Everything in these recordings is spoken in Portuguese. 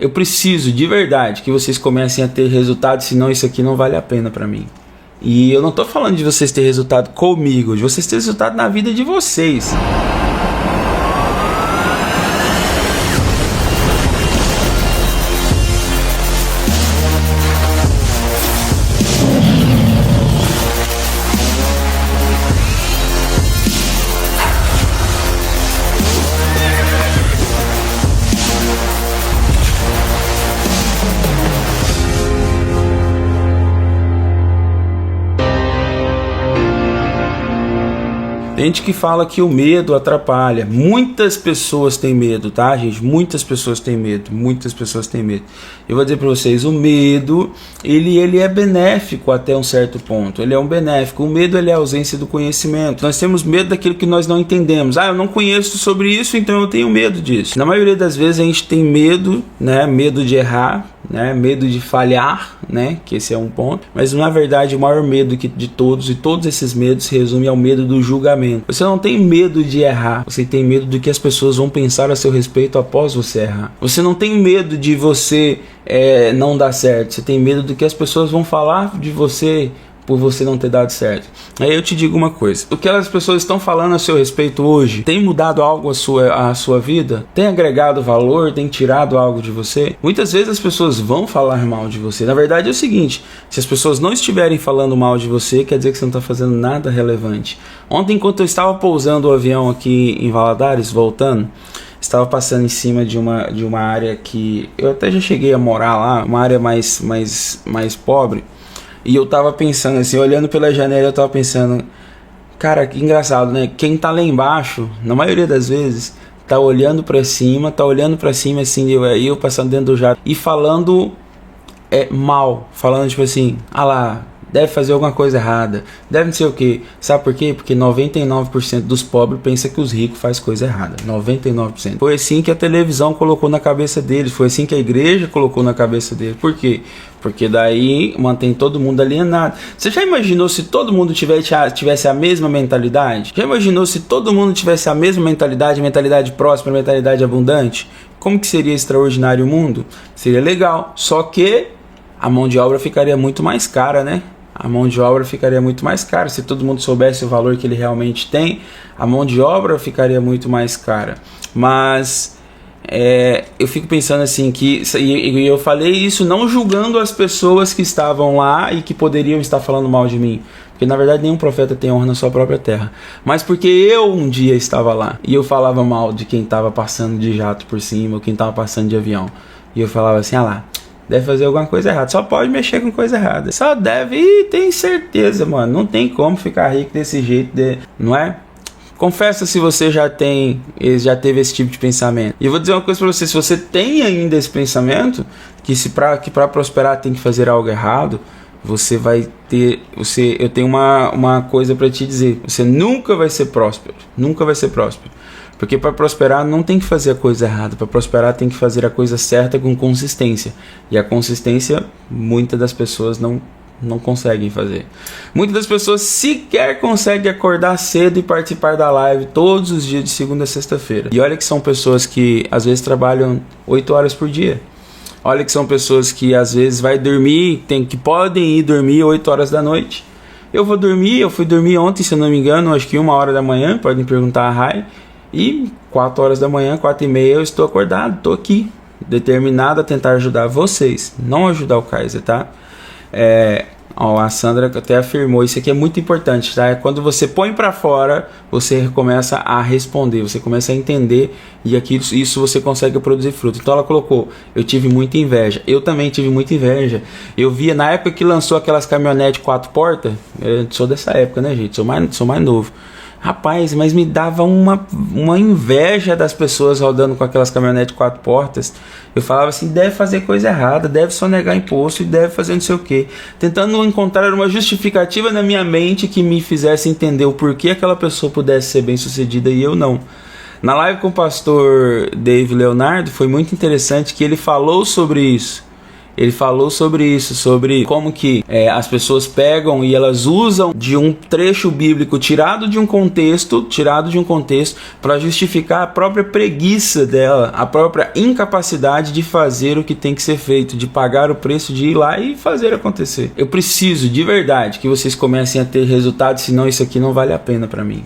Eu preciso de verdade que vocês comecem a ter resultado, senão isso aqui não vale a pena pra mim. E eu não tô falando de vocês ter resultado comigo, de vocês ter resultado na vida de vocês. Tem gente que fala que o medo atrapalha. Muitas pessoas têm medo, tá, gente? Muitas pessoas têm medo. Muitas pessoas têm medo. Eu vou dizer para vocês, o medo, ele é benéfico até um certo ponto. Ele é um benéfico. O medo, ele é a ausência do conhecimento. Nós temos medo daquilo que nós não entendemos. Eu não conheço sobre isso, então eu tenho medo disso. Na maioria das vezes a gente tem medo, né? Medo de errar, né? Medo de falhar, né? Que esse é um ponto. Mas na verdade o maior medo de todos, e todos esses medos se resumem ao medo do julgamento. Você não tem medo de errar, você tem medo do que as pessoas vão pensar a seu respeito após você errar. Você não tem medo de você não dar certo, você tem medo do que as pessoas vão falar de você por você não ter dado certo. Aí eu te digo uma coisa, o que as pessoas estão falando a seu respeito hoje tem mudado algo a sua vida? Tem agregado valor? Tem tirado algo de você? Muitas vezes as pessoas vão falar mal de você. Na verdade é o seguinte, se as pessoas não estiverem falando mal de você, quer dizer que você não está fazendo nada relevante. Ontem, enquanto eu estava pousando o avião aqui em Valadares, voltando, estava passando em cima de uma área que eu até já cheguei a morar lá, uma área mais pobre. E eu tava pensando assim, olhando pela janela, eu tava pensando, cara, que engraçado, né? Quem tá lá embaixo, na maioria das vezes, tá olhando pra cima assim, eu passando dentro do jato e falando mal, falando tipo assim, lá, deve fazer alguma coisa errada, deve não sei o que. Sabe por quê? Porque 99% dos pobres pensa que os ricos fazem coisa errada. 99%. Foi assim que a televisão colocou na cabeça deles, foi assim que a igreja colocou na cabeça deles. Por quê? Porque daí mantém todo mundo alienado. Você já imaginou se todo mundo tivesse a mesma mentalidade? Já imaginou se todo mundo tivesse a mesma mentalidade próspera, mentalidade abundante? Como que seria extraordinário o mundo? Seria legal, só que a mão de obra ficaria muito mais cara, né? A mão de obra ficaria muito mais cara. Se todo mundo soubesse o valor que ele realmente tem, a mão de obra ficaria muito mais cara. Mas eu fico pensando assim, e eu falei isso não julgando as pessoas que estavam lá e que poderiam estar falando mal de mim, porque na verdade nenhum profeta tem honra na sua própria terra, mas porque eu um dia estava lá e eu falava mal de quem estava passando de jato por cima ou quem estava passando de avião, e eu falava assim, lá, deve fazer alguma coisa errada, só pode mexer com coisa errada, só deve, e tem certeza, mano, não tem como ficar rico desse jeito, não é? Confessa se você já teve esse tipo de pensamento. E eu vou dizer uma coisa pra você, se você tem ainda esse pensamento, que para prosperar tem que fazer algo errado, você vai ter, eu tenho uma coisa para te dizer, você nunca vai ser próspero, nunca vai ser próspero. Porque para prosperar não tem que fazer a coisa errada, para prosperar tem que fazer a coisa certa com consistência. E a consistência, muitas das pessoas não conseguem fazer. Muitas das pessoas sequer conseguem acordar cedo e participar da live todos os dias de segunda a sexta-feira. E olha que são pessoas que às vezes trabalham 8 horas por dia. Olha que são pessoas que às vezes vai dormir, que podem ir dormir 8 horas da noite. Eu fui dormir ontem, se eu não me engano, acho que 1 hora da manhã, podem perguntar a Rai. E 4 horas da manhã, 4h30, eu estou acordado, estou aqui, determinado a tentar ajudar vocês, não ajudar o Kaiser, tá? A Sandra até afirmou, isso aqui é muito importante, tá? Quando você põe para fora, você começa a responder, você começa a entender e isso você consegue produzir fruto. Então ela colocou, eu tive muita inveja, eu também tive muita inveja. Eu via na época que lançou aquelas caminhonetes 4 portas, eu sou dessa época, né, gente? Sou mais novo. Rapaz, mas me dava uma inveja das pessoas rodando com aquelas caminhonetes 4 portas. Eu falava assim, deve fazer coisa errada, deve sonegar imposto e deve fazer não sei o que. Tentando encontrar uma justificativa na minha mente que me fizesse entender o porquê aquela pessoa pudesse ser bem sucedida e eu não. Na live com o pastor Dave Leonardo foi muito interessante que ele falou sobre isso. Ele falou sobre isso, sobre como que as pessoas pegam e elas usam de um trecho bíblico tirado de um contexto para justificar a própria preguiça dela, a própria incapacidade de fazer o que tem que ser feito, de pagar o preço de ir lá e fazer acontecer. Eu preciso de verdade que vocês comecem a ter resultados, senão isso aqui não vale a pena para mim.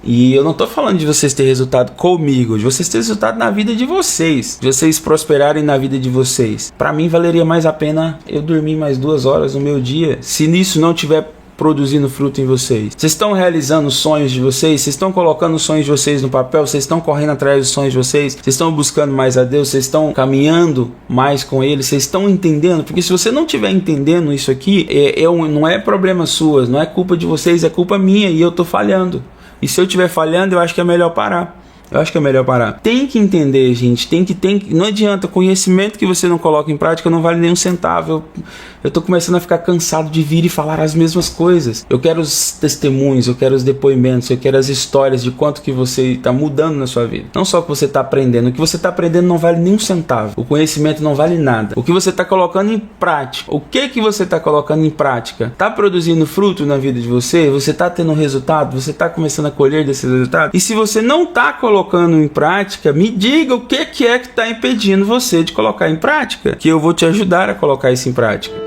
E eu não tô falando de vocês ter resultado comigo, de vocês ter resultado na vida de vocês, de vocês prosperarem na vida de vocês. Para mim valeria mais a pena eu dormir mais 2 horas no meu dia, se nisso não tiver produzindo fruto em vocês. Vocês estão realizando os sonhos de vocês? Vocês estão colocando os sonhos de vocês no papel? Vocês estão correndo atrás dos sonhos de vocês? Vocês estão buscando mais a Deus? Vocês estão caminhando mais com Ele? Vocês estão entendendo? Porque se você não estiver entendendo isso aqui, não é problema sua, não é culpa de vocês, é culpa minha e eu tô falhando. E se eu estiver falhando, eu acho que é melhor parar. Tem que entender, gente. Não adianta. Conhecimento que você não coloca em prática não vale nem um centavo. Eu tô começando a ficar cansado de vir e falar as mesmas coisas. Eu quero os testemunhos, eu quero os depoimentos, eu quero as histórias de quanto que você está mudando na sua vida. Não só o que você está aprendendo. O que você está aprendendo não vale nem um centavo. O conhecimento não vale nada. O que você está colocando em prática. O que você está colocando em prática? Está produzindo fruto na vida de você? Você está tendo resultado? Você está começando a colher desse resultado? E se você não está colocando em prática, me diga o que é que está impedindo você de colocar em prática, que eu vou te ajudar a colocar isso em prática.